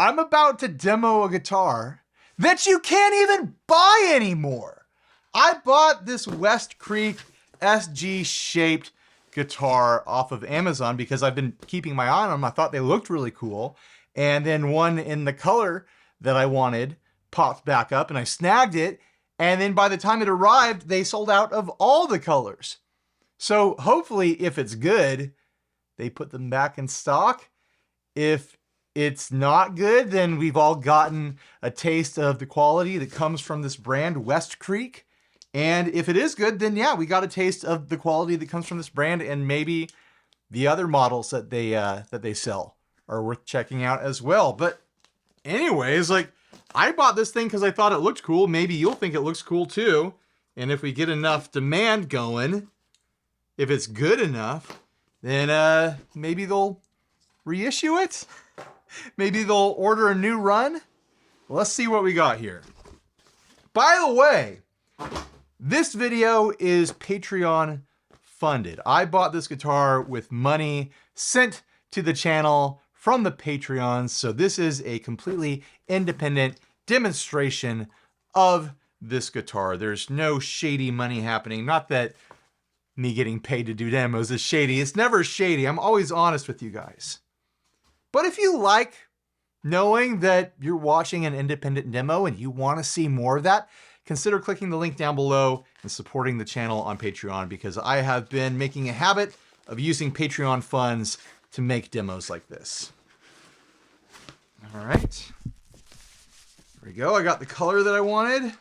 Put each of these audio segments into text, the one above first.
I'm about to demo a guitar that you can't even buy anymore. I bought this WestCreek SG-shaped guitar off of Amazon because I've been keeping my eye on them. I thought they looked really cool. And then one in the color that I wanted popped back up and I snagged it. And then by the time it arrived, they sold out of all the colors. So hopefully if it's good, they put them back in stock. If it's not good, then we've all gotten a taste of the quality that comes from this brand, WestCreek. And if it is good, then yeah, we got a taste of the quality that comes from this brand, and maybe the other models that they sell are worth checking out as well. But anyways, like, I bought this thing because I thought it looked cool. Maybe you'll think it looks cool too. And if we get enough demand going, if it's good enough, then maybe they'll reissue it. Maybe they'll order a new run. Let's see what we got here. By the way, this video is Patreon funded. I bought this guitar with money sent to the channel from the Patreons, so this is a completely independent demonstration of this guitar. There's no shady money happening. Not that me getting paid to do demos is shady. It's never shady. I'm always honest with you guys. But if you like knowing that you're watching an independent demo and you want to see more of that, consider clicking the link down below and supporting the channel on Patreon, because I have been making a habit of using Patreon funds to make demos like this. All right. There we go. I got the color that I wanted.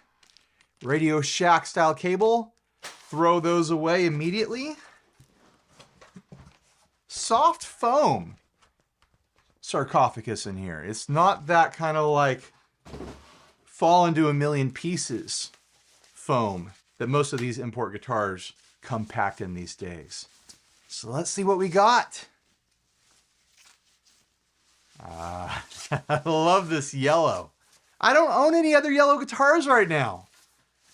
Radio Shack style cable. Throw those away immediately. Soft foam sarcophagus in here. It's not that kind of like fall into a million pieces foam that most of these import guitars come packed in these days. So let's see what we got. I love this yellow. I don't own any other yellow guitars right now.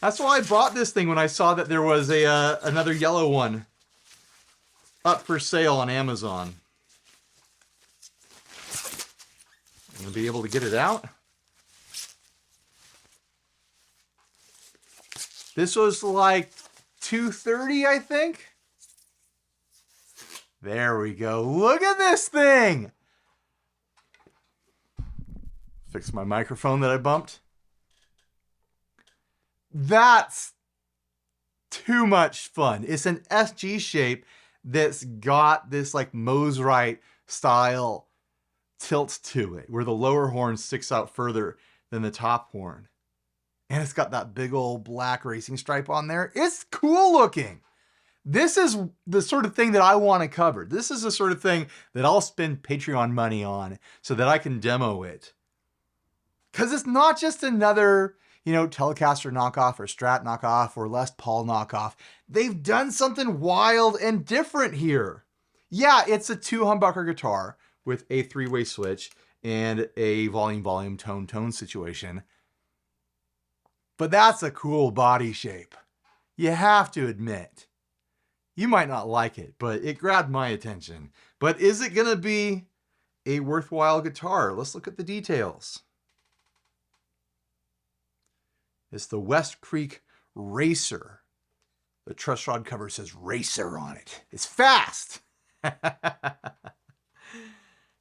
That's why I bought this thing when I saw that there was another yellow one up for sale on Amazon. I'm gonna be able to get it out. This was like $230, I think. There we go. Look at this thing. Fix my microphone that I bumped. That's too much fun. It's an SG shape that's got this like Mosrite style tilt to it, where the lower horn sticks out further than the top horn. And it's got that big old black racing stripe on there. It's cool looking. This is the sort of thing that I want to cover. This is the sort of thing that I'll spend Patreon money on so that I can demo it. Because it's not just another, you know, Telecaster knockoff or Strat knockoff or Les Paul knockoff. They've done something wild and different here. Yeah, it's a 2-humbucker guitar with a 3-way switch and a volume, tone situation. But that's a cool body shape. You have to admit. You might not like it, but it grabbed my attention. But is it going to be a worthwhile guitar? Let's look at the details. It's the WestCreek RACER. The truss rod cover says RACER on it. It's fast.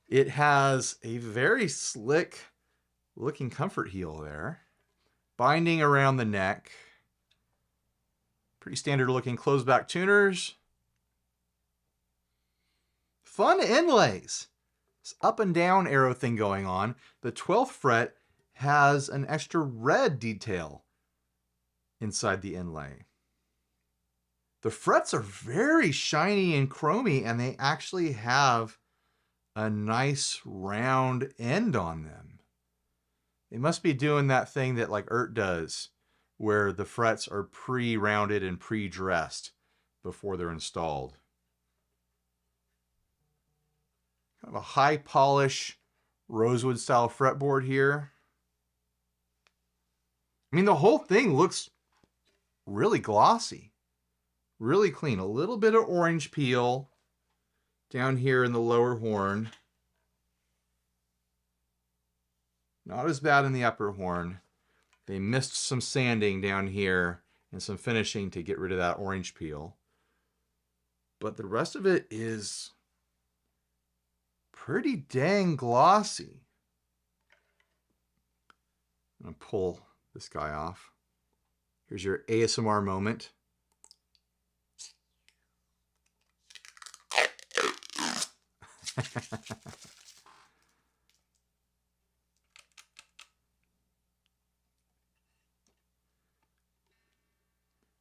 It has a very slick looking comfort heel there. Binding around the neck. Pretty standard looking closed back tuners. Fun inlays. This up and down arrow thing going on. The 12th fret has an extra red detail inside the inlay. The frets are very shiny and chromy, and they actually have a nice round end on them. They must be doing that thing that like does, where the frets are pre-rounded and pre-dressed before they're installed. Kind of a high polish rosewood style fretboard here. I mean, the whole thing looks really glossy, really clean. A little bit of orange peel down here in the lower horn. Not as bad in the upper horn. They missed some sanding down here and some finishing to get rid of that orange peel. But the rest of it is pretty dang glossy. I'm going to pull this guy off. Here's your ASMR moment.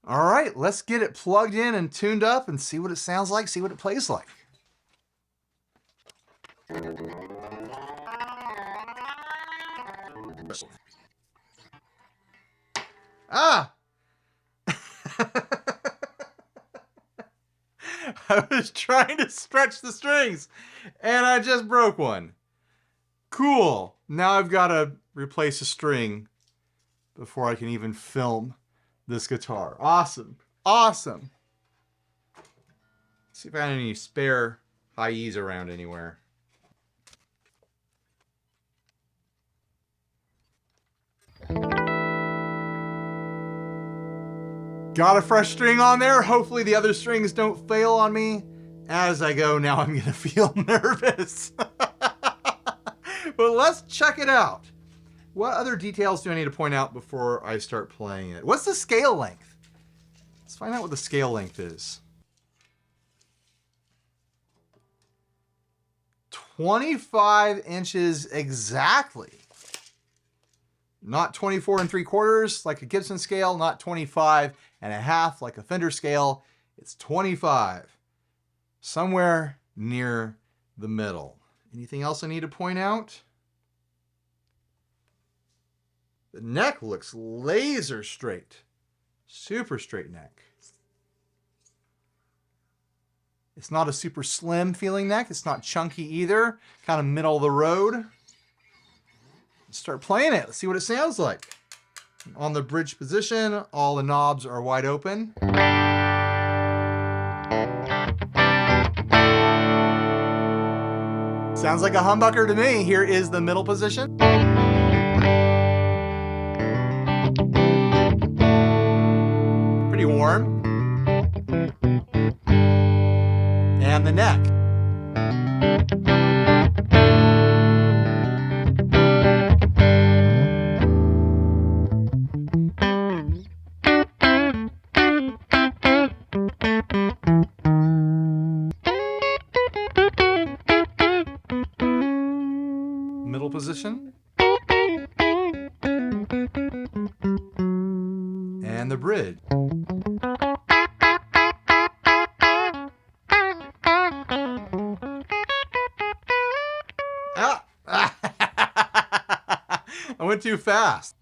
All right, let's get it plugged in and tuned up and see what it sounds like, see what it plays like. Ah! I was trying to stretch the strings and I just broke one. Cool. Now I've got to replace a string before I can even film this guitar. Awesome. Awesome. Let's see if I have any spare high E's around anywhere. Got a fresh string on there. Hopefully the other strings don't fail on me as I go. Now I'm gonna feel nervous. But let's check it out. What other details do I need to point out before I start playing it? What's the scale length? Let's find out what the scale length is. 25 inches exactly. Not 24 3/4 like a Gibson scale, not 25.5 like a Fender scale. It's 25. Somewhere near the middle. Anything else I need to point out? The neck looks laser straight. Super straight neck. It's not a super slim feeling neck. It's not chunky either. Kind of middle of the road. Let's start playing it. Let's see what it sounds like. On the bridge position, all the knobs are wide open. Sounds like a humbucker to me. Here is the middle position. Pretty warm. And the neck. Middle position. And the bridge. Ah! I went too fast.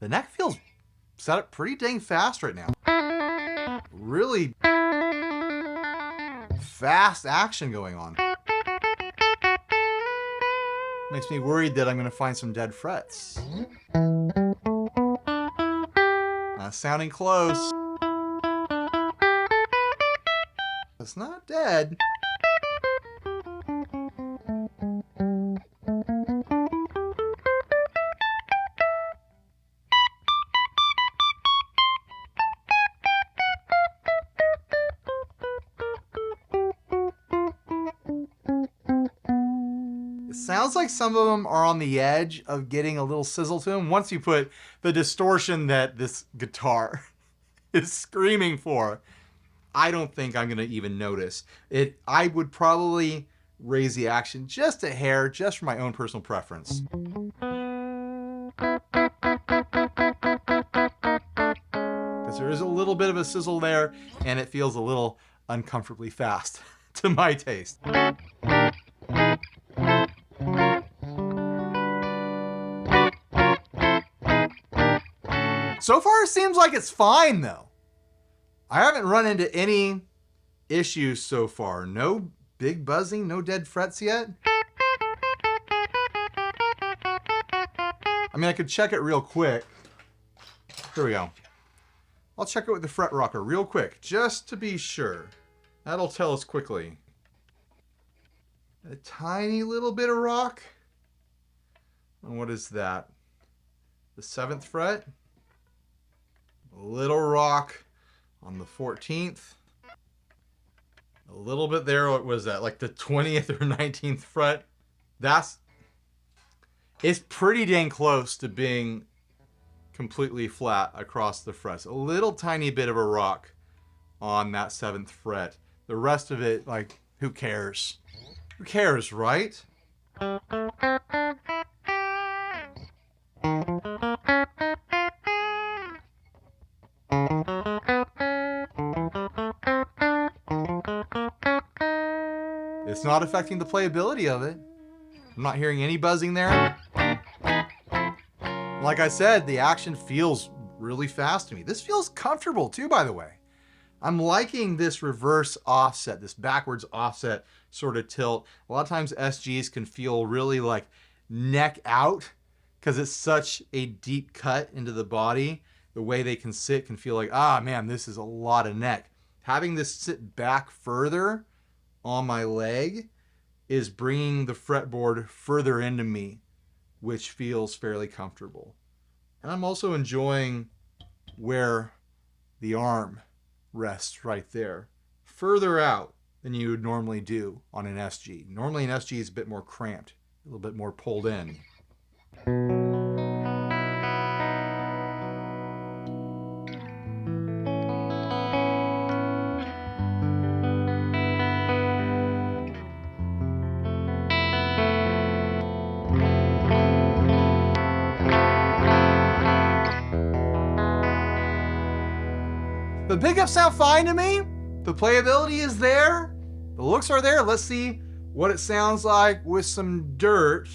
The neck feels set up pretty dang fast right now. Really fast action going on. Makes me worried that I'm going to find some dead frets. Sounding close. It's not dead. Sounds like some of them are on the edge of getting a little sizzle to them once you put the distortion that this guitar is screaming for. I don't think I'm going to even notice it. I would probably raise the action just a hair, just for my own personal preference. Because there is a little bit of a sizzle there, and it feels a little uncomfortably fast to my taste. So far, it seems like it's fine, though. I haven't run into any issues so far. No big buzzing, no dead frets yet. I mean, I could check it real quick. Here we go. I'll check it with the fret rocker real quick, just to be sure. That'll tell us quickly. A tiny little bit of rock. And what is that? The 7th fret. A little rock on the 14th. A little bit there. What was that? Like the 20th or 19th fret. It's pretty dang close to being completely flat across the frets. A little tiny bit of a rock on that 7th fret. The rest of it, like, who cares? Who cares, right? It's not affecting the playability of it. I'm not hearing any buzzing there. Like I said, the action feels really fast to me. This feels comfortable too, by the way. I'm liking this reverse offset, this backwards offset sort of tilt. A lot of times SGs can feel really like neck out because it's such a deep cut into the body. The way they can sit can feel like, ah, man, this is a lot of neck. Having this sit back further on my leg is bringing the fretboard further into me, which feels fairly comfortable. And I'm also enjoying where the arm rests right there, further out than you would normally do on an SG. Normally an SG is a bit more cramped, a little bit more pulled in. The pickups sound fine to me. The playability is there. The looks are there. Let's see what it sounds like with some dirt.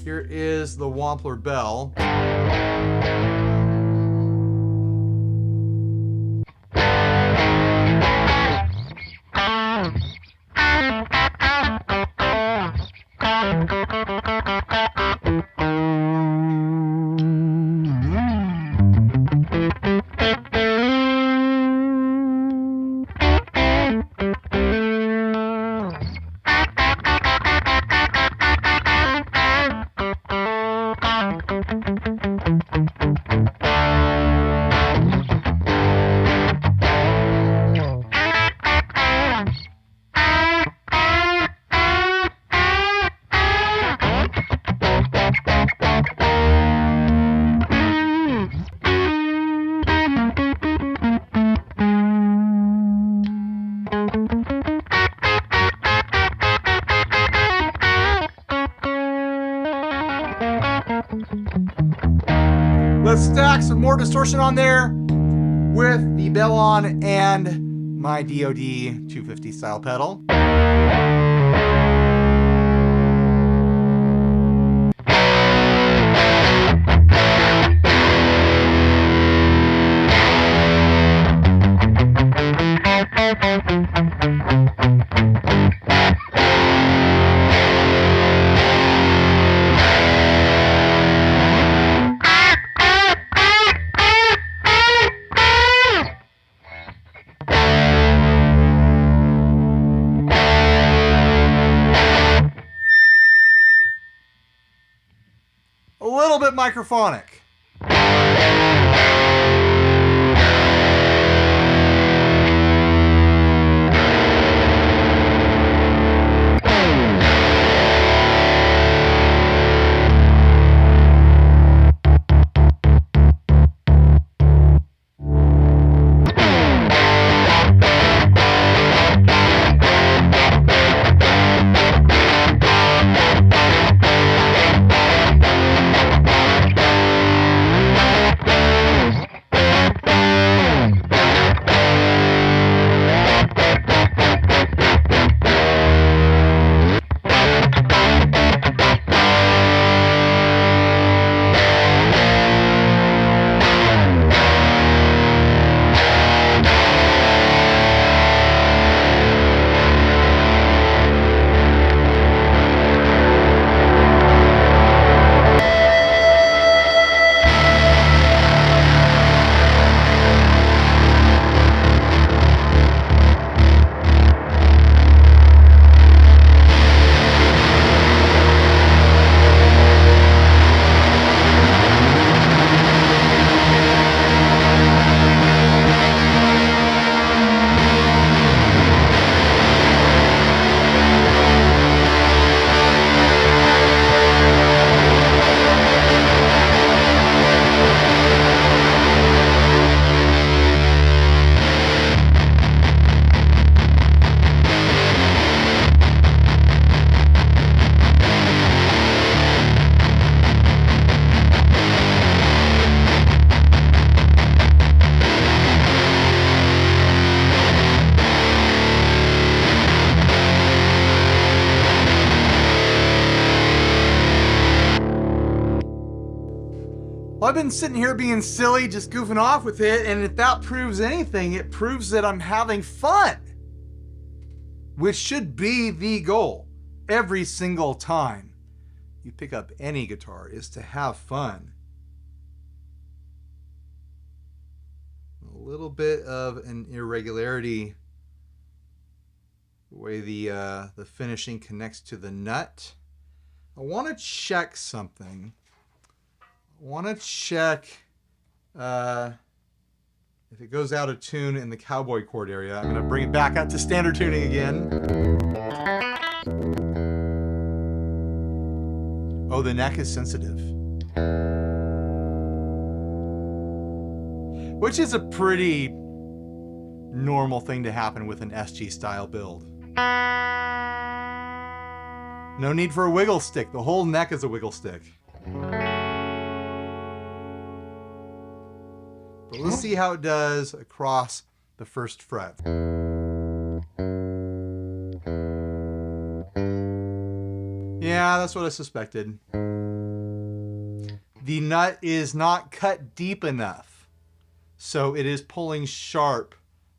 Here is the Wampler bell. Let's stack some more distortion on there with the bell on and my DoD 250 style pedal. A little bit microphonic. Well, I've been sitting here being silly, just goofing off with it, and if that proves anything, it proves that I'm having fun, which should be the goal every single time you pick up any guitar, is to have fun. A little bit of an irregularity the way the finishing connects to the nut. I want to check something. I want to check if it goes out of tune in the cowboy chord area. I'm going to bring it back out to standard tuning again. Oh, the neck is sensitive. Which is a pretty normal thing to happen with an SG style build. No need for a wiggle stick. The whole neck is a wiggle stick. But let's see how it does across the first fret. Yeah, that's what I suspected. The nut is not cut deep enough, so it is pulling sharp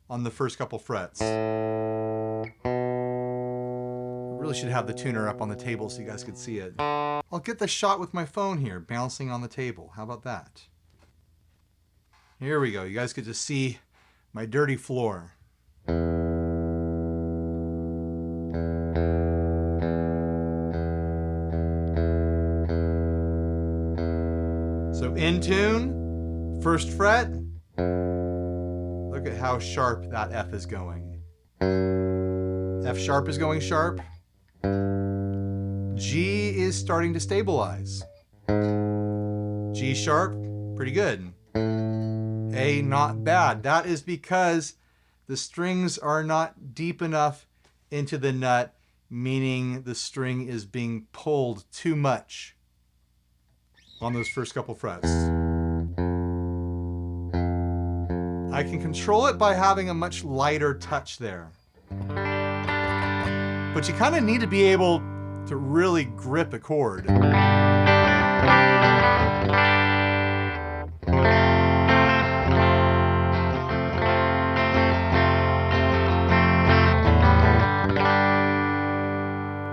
on the first couple frets. Really should have the tuner up on the table so you guys could see it. I'll get the shot with my phone here, bouncing on the table. How about that? Here we go. You guys get to see my dirty floor. So in tune, first fret. Look at how sharp that F is going. F sharp is going sharp. G is starting to stabilize. G sharp, pretty good. A, not bad. That is because the strings are not deep enough into the nut, meaning the string is being pulled too much on those first couple frets. I can control it by having a much lighter touch there. But you kind of need to be able to really grip a chord.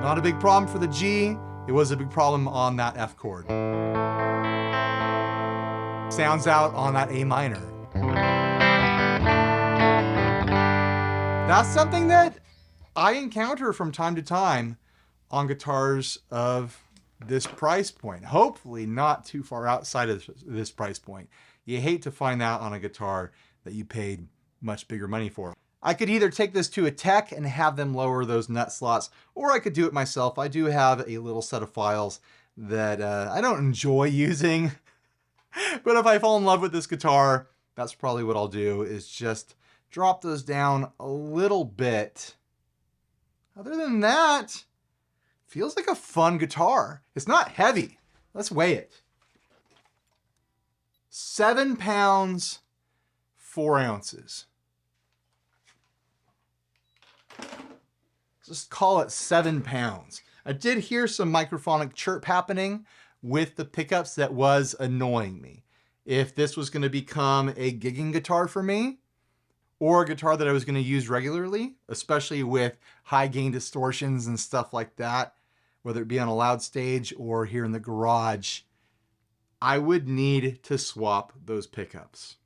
Not a big problem for the G. It was a big problem on that F chord. Sounds out on that A minor. That's something that I encounter from time to time on guitars of this price point. Hopefully not too far outside of this price point. You hate to find that on a guitar that you paid much bigger money for. I could either take this to a tech and have them lower those nut slots, or I could do it myself. I do have a little set of files that I don't enjoy using, but if I fall in love with this guitar, that's probably what I'll do, is just drop those down a little bit. Other than that, feels like a fun guitar. It's not heavy. Let's weigh it. 7 pounds, 4 ounces. Just call it 7 pounds. I did hear some microphonic chirp happening with the pickups that was annoying me. If this was going to become a gigging guitar for me, or a guitar that I was going to use regularly, especially with high gain distortions and stuff like that, whether it be on a loud stage or here in the garage, I would need to swap those pickups.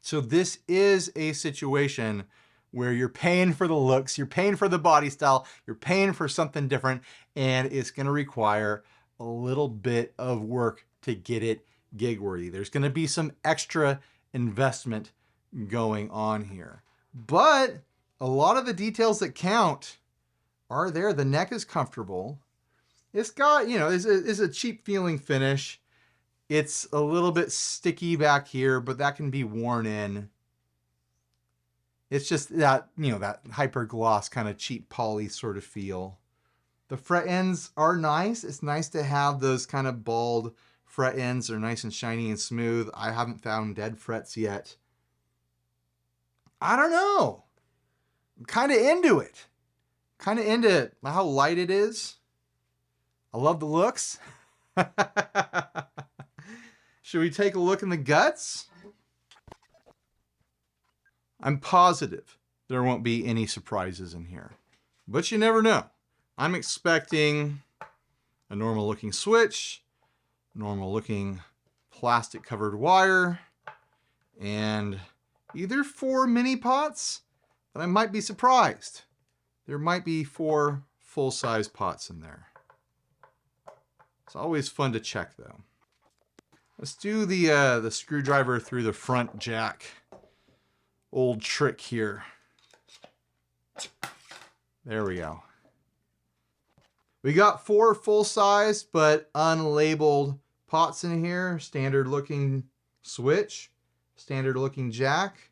So this is a situation where you're paying for the looks, you're paying for the body style, you're paying for something different, and it's going to require a little bit of work to get it gig worthy. There's going to be some extra investment going on here, but a lot of the details that count are there. The neck is comfortable. It's got, you know, is a cheap feeling finish. It's a little bit sticky back here, but that can be worn in. It's just that, you know, that hyper gloss kind of cheap poly sort of feel. The fret ends are nice. It's nice to have those kind of bald fret ends. They're nice and shiny and smooth. I haven't found dead frets yet. I don't know. I'm kind of into it. Kind of into how light it is. I love the looks. Should we take a look in the guts? I'm positive there won't be any surprises in here, but you never know. I'm expecting a normal looking switch, normal looking plastic covered wire, and either 4 mini pots, but I might be surprised. There might be 4 full-size pots in there. It's always fun to check though. Let's do the screwdriver through the front jack. Old trick here. There we go. We got 4 full-size but unlabeled pots in here. Standard looking switch, standard looking jack.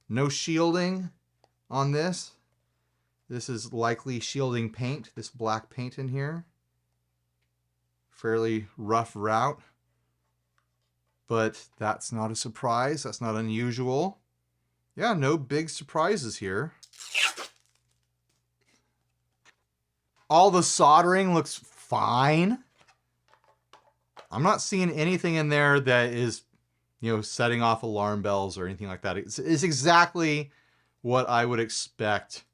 No shielding on this. This is likely shielding paint, this black paint in here. Fairly rough route, but that's not a surprise. That's not unusual. Yeah, no big surprises here. All the soldering looks fine. I'm not seeing anything in there that is, setting off alarm bells or anything like that. It's exactly what I would expect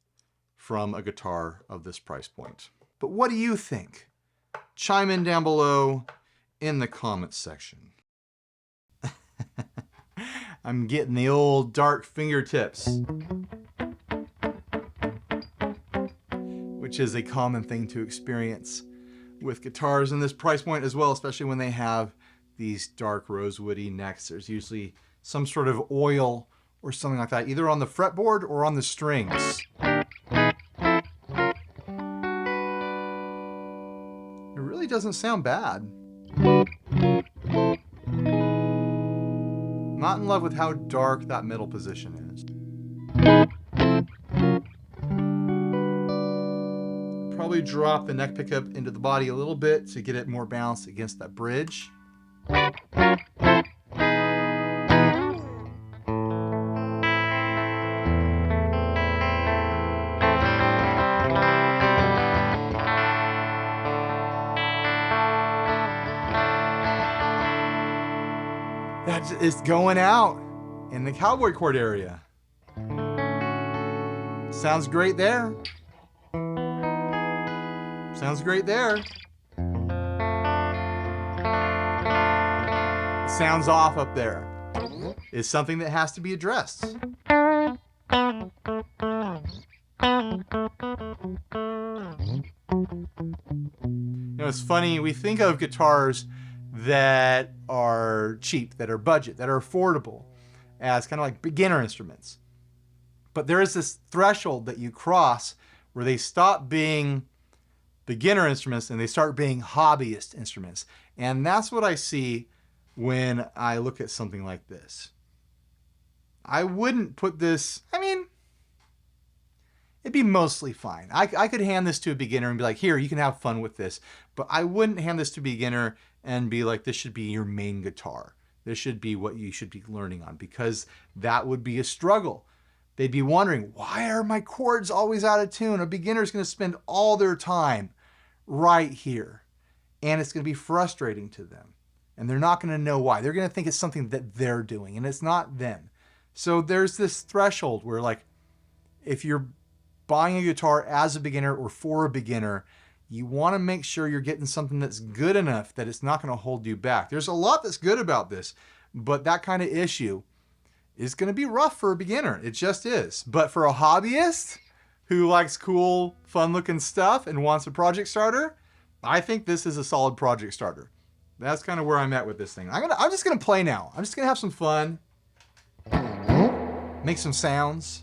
from a guitar of this price point. But what do you think? Chime in down below in the comments section. I'm getting the old dark fingertips, which is a common thing to experience with guitars in this price point as well, especially when they have these dark rosewoody necks. There's usually some sort of oil or something like that, either on the fretboard or on the strings. It really doesn't sound bad. Not in love with how dark that middle position is. Probably drop the neck pickup into the body a little bit to get it more balanced against that bridge. That is going out in the cowboy chord area. Sounds great there. Sounds great there. Sounds off up there. Is something that has to be addressed. It's funny, we think of guitars that are cheap, that are budget, that are affordable as kind of like beginner instruments. But there is this threshold that you cross where they stop being beginner instruments and they start being hobbyist instruments. And that's what I see when I look at something like this. I wouldn't put this, it'd be mostly fine. I could hand this to a beginner and be like, here, you can have fun with this. But I wouldn't hand this to a beginner and be like, this should be your main guitar. This should be what you should be learning on, because that would be a struggle. They'd be wondering, why are my chords always out of tune? A beginner's going to spend all their time right here, and it's going to be frustrating to them. And they're not going to know why. They're going to think it's something that they're doing, and it's not them. So there's this threshold where, like, if you're buying a guitar as a beginner or for a beginner, you want to make sure you're getting something that's good enough that it's not going to hold you back. There's a lot that's good about this, but that kind of issue is going to be rough for a beginner. It just is. But for a hobbyist who likes cool, fun-looking stuff and wants a project starter, I think this is a solid project starter. That's kind of where I'm at with this thing. I'm just going to play now. I'm just going to have some fun, make some sounds.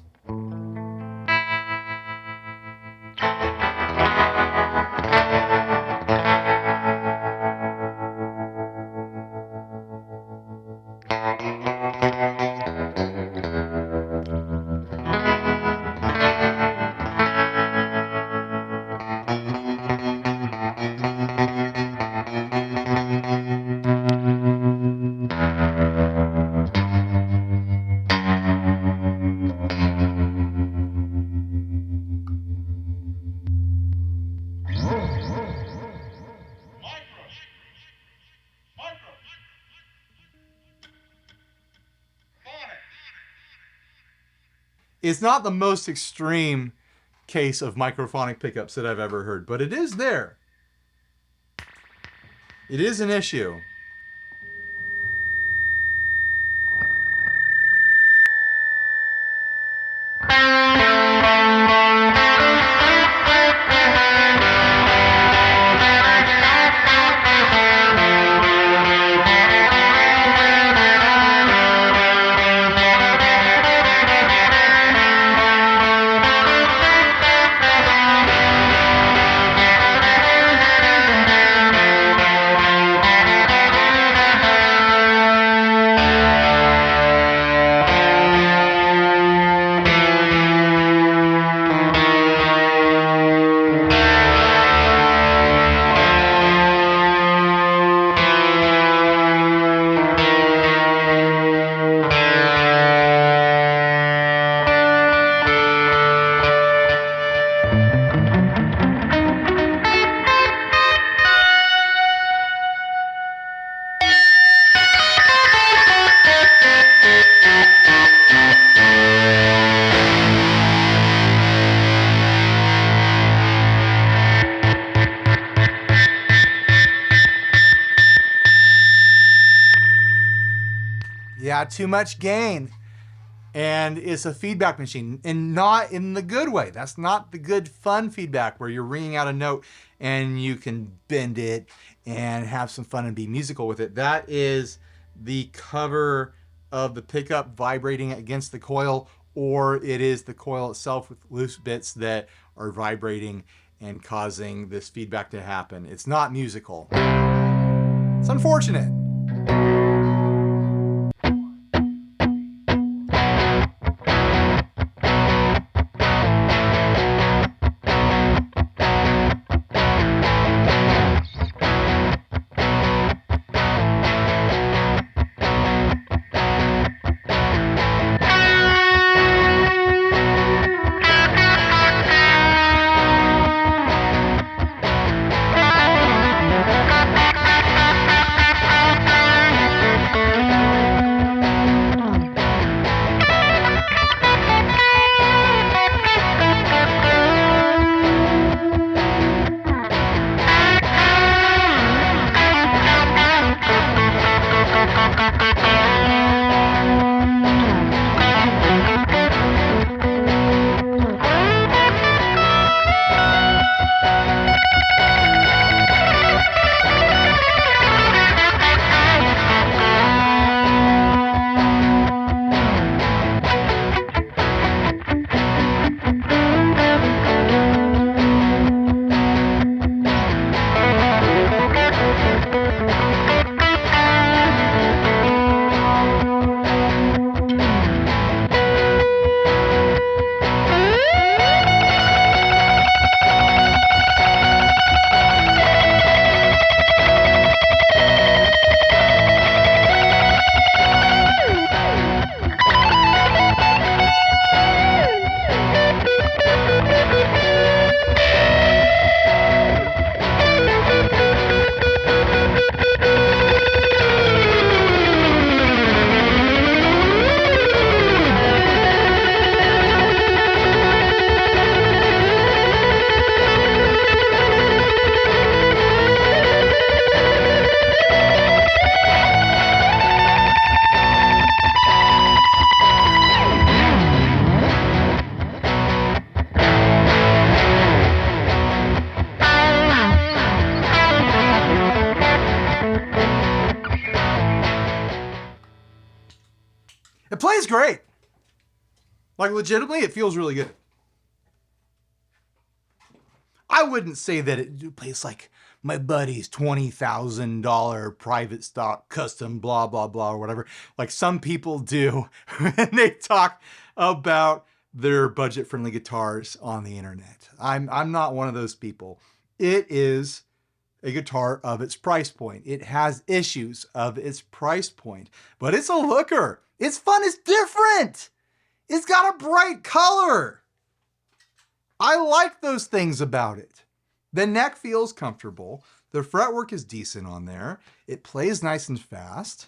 It's not the most extreme case of microphonic pickups that I've ever heard, but it is there. It is an issue. Yeah, too much gain. And it's a feedback machine, and not in the good way. That's not the good fun feedback where you're ringing out a note and you can bend it and have some fun and be musical with it. That is the cover of the pickup vibrating against the coil, or it is the coil itself with loose bits that are vibrating and causing this feedback to happen. It's not musical. It's unfortunate. It plays great. Like, legitimately, it feels really good. I wouldn't say that it plays like my buddy's $20,000 private stock custom blah, blah, blah, or whatever. Like some people do when they talk about their budget-friendly guitars on the internet. I'm not one of those people. It is a guitar of its price point. It has issues of its price point, but it's a looker. It's fun. It's different. It's got a bright color. I like those things about it. The neck feels comfortable. The fretwork is decent on there. It plays nice and fast.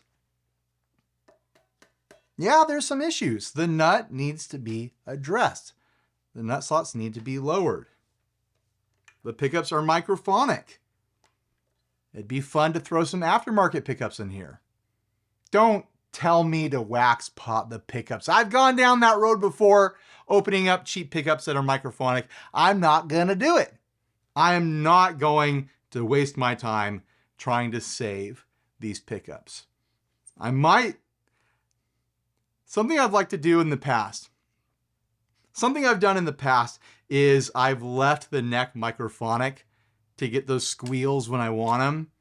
Yeah, there's some issues. The nut needs to be addressed. The nut slots need to be lowered. The pickups are microphonic. It'd be fun to throw some aftermarket pickups in here. Don't tell me to wax pot the pickups. I've gone down that road before, opening up cheap pickups that are microphonic. I'm not gonna do it. I am not going to waste my time trying to save these pickups. Something I'd like to do in the past. Something I've done in the past is I've left the neck microphonic to get those squeals when I want them,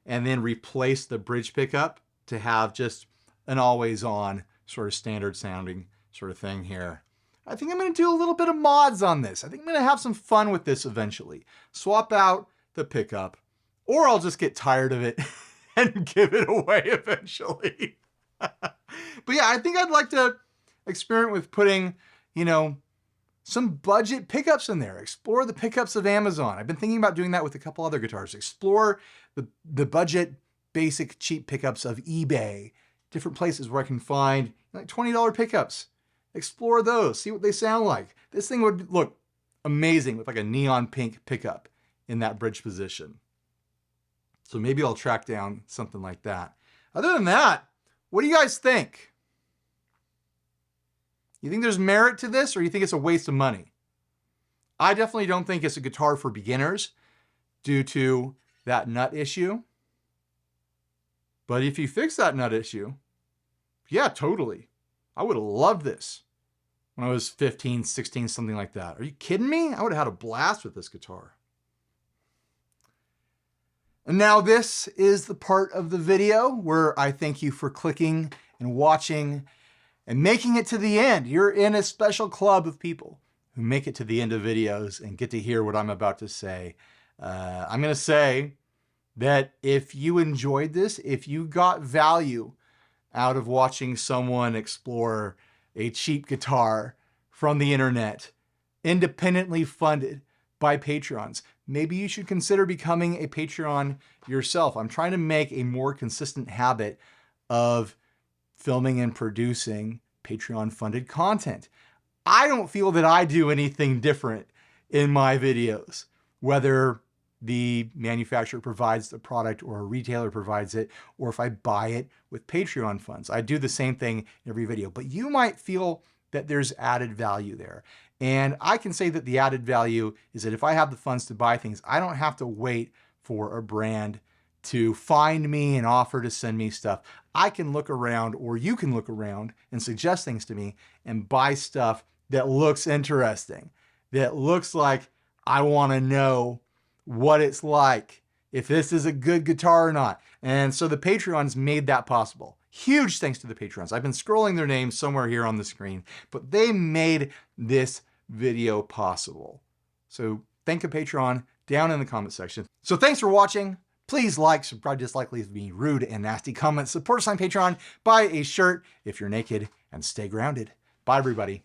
and then replace the bridge pickup to have just an always on sort of standard sounding sort of thing here. I think I'm gonna do a little bit of mods on this. I think I'm gonna have some fun with this eventually. Swap out the pickup, or I'll just get tired of it and give it away eventually. But yeah, I think I'd like to experiment with putting, some budget pickups in there. Explore the pickups of Amazon. I've been thinking about doing that with a couple other guitars. Explore the budget, basic, cheap pickups of eBay. Different places where I can find like $20 pickups. Explore those, see what they sound like. This thing would look amazing with like a neon pink pickup in that bridge position. So maybe I'll track down something like that. Other than that, what do you guys think? You think there's merit to this, or you think it's a waste of money? I definitely don't think it's a guitar for beginners due to that nut issue. But if you fix that nut issue, yeah, totally. I would have loved this when I was 15, 16, something like that. Are you kidding me? I would have had a blast with this guitar. And now this is the part of the video where I thank you for clicking and watching and making it to the end. You're in a special club of people who make it to the end of videos and get to hear what I'm about to say. I'm gonna say that if you enjoyed this, if you got value out of watching someone explore a cheap guitar from the internet, independently funded by Patreons, maybe you should consider becoming a Patreon yourself. I'm trying to make a more consistent habit of filming and producing Patreon-funded content. I don't feel that I do anything different in my videos, whether the manufacturer provides the product or a retailer provides it, or if I buy it with Patreon funds. I do the same thing in every video, but you might feel that there's added value there. And I can say that the added value is that if I have the funds to buy things, I don't have to wait for a brand to find me and offer to send me stuff. I can look around, or you can look around and suggest things to me and buy stuff that looks interesting, that looks like I want to know what it's like, if this is a good guitar or not. And so the Patreons made that possible. Huge thanks to the Patreons. I've been scrolling their names somewhere here on the screen, but they made this video possible. So thank a Patreon down in the comment section. So thanks for watching. Please like, subscribe, dislike, leave me rude and nasty comments. Support us on Patreon. Buy a shirt if you're naked, and stay grounded. Bye, everybody.